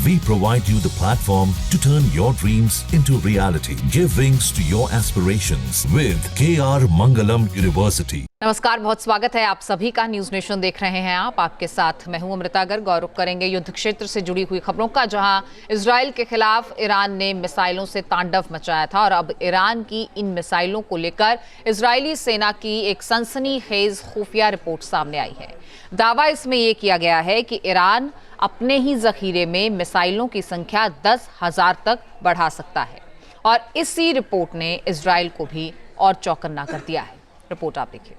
We provide you the platform to turn your dreams into reality. Give wings to your aspirations with KR Mangalam University. नमस्कार, बहुत स्वागत है आप सभी का। न्यूज नेशन देख रहे हैं आप। आपके साथ मैं हूं अमृता गर्ग और रुक करेंगे युद्ध क्षेत्र से जुड़ी हुई खबरों का, जहां इजराइल के खिलाफ ईरान ने मिसाइलों से तांडव मचाया था और अब ईरान की इन मिसाइलों को लेकर इजरायली सेना की एक सनसनीखेज खुफिया रिपोर्ट सामने आई है। दावा इसमें यह किया गया है कि ईरान अपने ही जखीरे में मिसाइलों की संख्या 10,000 तक बढ़ा सकता है और इसी रिपोर्ट ने इजराइल को भी और चौकन्ना कर दिया है। रिपोर्ट आप देखिए।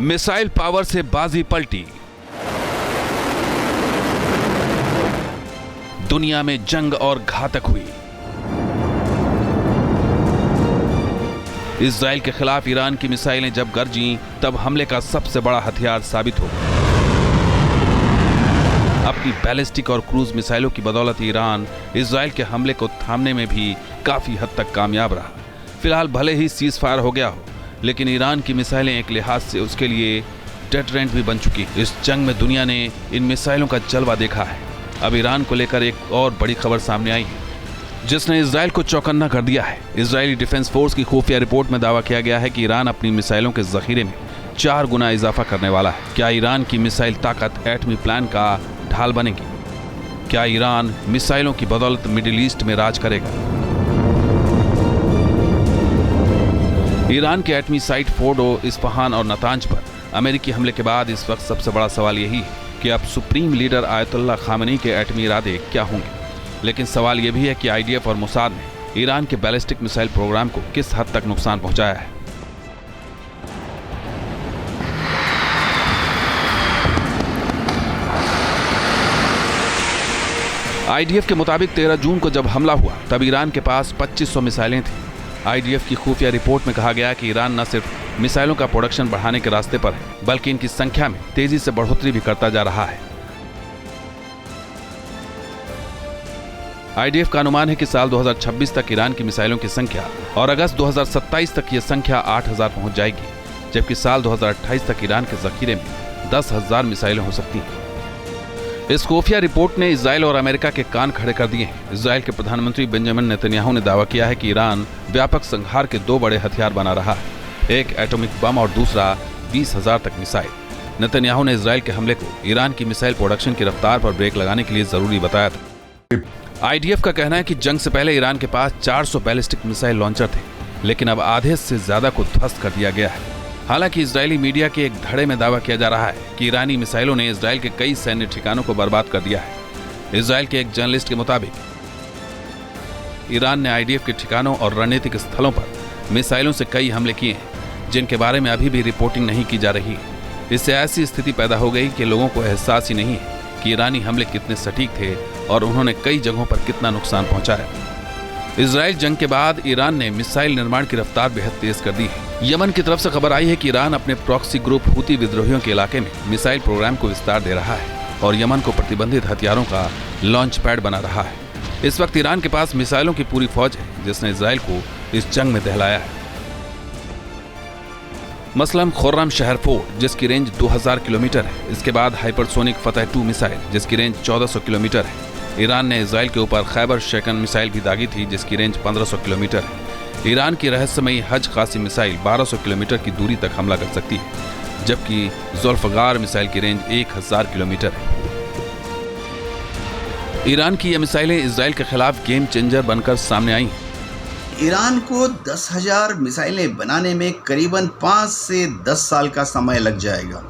मिसाइल पावर से बाजी पलटी, दुनिया में जंग और घातक हुई। इजराइल के खिलाफ ईरान की मिसाइलें जब गरजी तब हमले का सबसे बड़ा हथियार साबित हो। अपनी बैलिस्टिक और क्रूज मिसाइलों की बदौलत ईरान इजराइल के हमले को थामने में भी काफी हद तक कामयाब रहा। फिलहाल भले ही सीज फायर हो गया हो, लेकिन ईरान की मिसाइलें एक लिहाज से उसके लिए डेटरेंट भी बन चुकी। इस जंग में दुनिया ने इन मिसाइलों का जलवा देखा है। अब ईरान को लेकर एक और बड़ी खबर सामने आई है जिसने इजराइल को चौकन्ना कर दिया है। इजरायली डिफेंस फोर्स की खुफिया रिपोर्ट में दावा किया गया है कि ईरान अपनी मिसाइलों के जखीरे में 4 गुना इजाफा करने वाला है। क्या ईरान की मिसाइल ताकत एटमी प्लान का ढाल बनेगी? क्या ईरान मिसाइलों की बदौलत मिडिल ईस्ट में राज करेगा? ईरान के एटमी साइट फोर्डो, इस्फहान और नतांज पर अमेरिकी हमले के बाद इस वक्त सबसे बड़ा सवाल यही है कि अब सुप्रीम लीडर आयतुल्लाह खामेनी के एटमी इरादे क्या होंगे। लेकिन सवाल यह भी है कि आईडीएफ और मोसाद ने ईरान के बैलिस्टिक मिसाइल प्रोग्राम को किस हद तक नुकसान पहुंचाया है। आईडीएफ के मुताबिक 13 जून को जब हमला हुआ तब ईरान के पास 2500 मिसाइलें थी। आईडीएफ की खुफिया रिपोर्ट में कहा गया कि ईरान न सिर्फ मिसाइलों का प्रोडक्शन बढ़ाने के रास्ते पर है, बल्कि इनकी संख्या में तेजी से बढ़ोतरी भी करता जा रहा है। आईडीएफ का अनुमान है कि साल 2026 तक ईरान की मिसाइलों की संख्या और अगस्त 2027 तक यह संख्या 8,000 पहुंच जाएगी, जबकि साल 2028 तक ईरान के जखीरे में 10,000 मिसाइलें हो सकती हैं। इस खुफिया रिपोर्ट ने इजराइल और अमेरिका के कान खड़े कर दिए हैं। इजराइल के प्रधानमंत्री बेंजामिन नेतन्याहू ने दावा किया है कि ईरान व्यापक संहार के 2 बड़े हथियार बना रहा है, एक एटॉमिक बम और दूसरा 20,000 तक मिसाइल। नेतन्याहू ने इजराइल के हमले को ईरान की मिसाइल प्रोडक्शन की रफ्तार पर ब्रेक लगाने के लिए जरूरी बताया था। आईडीएफ का कहना है कि जंग से पहले ईरान के पास 400 बैलिस्टिक मिसाइल लॉन्चर थे, लेकिन अब आधे से ज्यादा को ध्वस्त कर दिया गया है। हालांकि इजरायली मीडिया के एक धड़े में दावा किया जा रहा है कि ईरानी मिसाइलों ने इजराइल के कई सैन्य ठिकानों को बर्बाद कर दिया है। इजराइल के एक जर्नलिस्ट के मुताबिक ईरान ने आईडीएफ के ठिकानों और रणनीतिक स्थलों पर मिसाइलों से कई हमले किए हैं, जिनके बारे में अभी भी रिपोर्टिंग नहीं की जा रही है। इससे ऐसी स्थिति पैदा हो गई कि लोगों को एहसास ही नहीं है कि ईरानी हमले कितने सटीक थे और उन्होंने कई जगहों पर कितना नुकसान पहुंचाया। इजराइल जंग के बाद ईरान ने मिसाइल निर्माण की रफ्तार बेहद तेज कर दी है। यमन की तरफ से खबर आई है कि ईरान अपने प्रॉक्सी ग्रुप हूती विद्रोहियों के इलाके में मिसाइल प्रोग्राम को विस्तार दे रहा है और यमन को प्रतिबंधित हथियारों का लॉन्च पैड बना रहा है। इस वक्त ईरान के पास मिसाइलों की पूरी फौज है, जिसने इजराइल को इस जंग में दहलाया है। मसलन खुर्रम शहर फोर्ट, जिसकी रेंज 2000 किलोमीटर है। इसके बाद हाइपरसोनिक फतह 2 मिसाइल, जिसकी रेंज 1400 किलोमीटर है। ईरान ने इजराइल के ऊपर खैबर शेकन मिसाइल भी दागी थी, जिसकी रेंज 1500 किलोमीटर है। ईरान की रहस्यमयी हज कासिम मिसाइल 1200 किलोमीटर की दूरी तक हमला कर सकती है, जबकि जुल्फगार मिसाइल की रेंज 1000 किलोमीटर है। ईरान की ये मिसाइलें इजराइल के खिलाफ गेम चेंजर बनकर सामने आई हैं। ईरान को 10,000 मिसाइलें बनाने में करीबन 5 से 10 साल का समय लग जाएगा।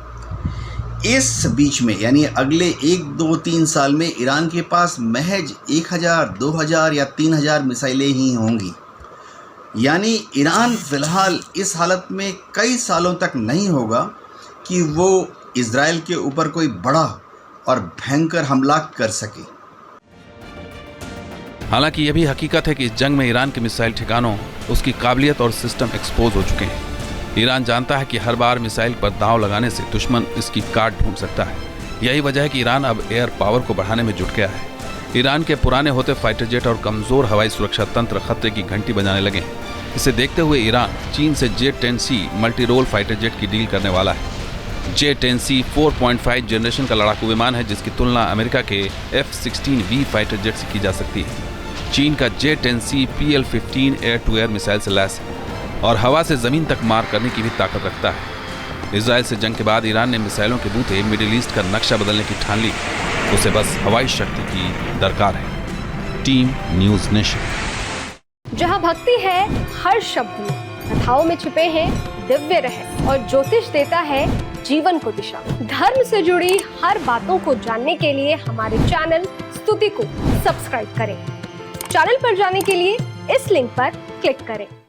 इस बीच में यानी अगले 1, 2, 3 साल में ईरान के पास महज 1,000, 2,000 या 3,000 मिसाइलें ही होंगी। यानी ईरान फिलहाल इस हालत में कई सालों तक नहीं होगा कि वो इजराइल के ऊपर कोई बड़ा और भयंकर हमला कर सके। हालांकि यह भी हकीकत है कि इस जंग में ईरान के मिसाइल ठिकानों, उसकी काबिलियत और सिस्टम एक्सपोज हो चुके हैं। ईरान जानता है कि हर बार मिसाइल पर दांव लगाने से दुश्मन इसकी काट ढूंढ सकता है। यही वजह है कि ईरान अब एयर पावर को बढ़ाने में जुट गया है। ईरान के पुराने होते फाइटर जेट और कमजोर हवाई सुरक्षा तंत्र खतरे की घंटी बजाने लगे हैं। इसे देखते हुए ईरान चीन से J-10C multi role fighter jet की डील करने वाला है। J-10C 4.5 जनरेशन का लड़ाकू विमान है, जिसकी तुलना अमेरिका के F-16V फाइटर जेट से की जा सकती है। चीन का J-10C PL-15 air to air missile से लैस है और हवा से जमीन तक मार करने की भी ताकत रखता है। इजराइल से जंग के बाद ईरान ने मिसाइलों के बूते मिडिल ईस्ट का नक्शा बदलने की ठान ली। उसे बस हवाई शक्ति की दरकार है। Team news nation. जहां भक्ति है हर शब्द में, कथाओं में छिपे हैं दिव्य रहस्य और ज्योतिष देता है जीवन को दिशा। धर्म से जुड़ी हर बातों को जानने के लिए हमारे चैनल स्तुति को सब्सक्राइब करें। चैनल पर जाने के लिए इस लिंक पर क्लिक करें।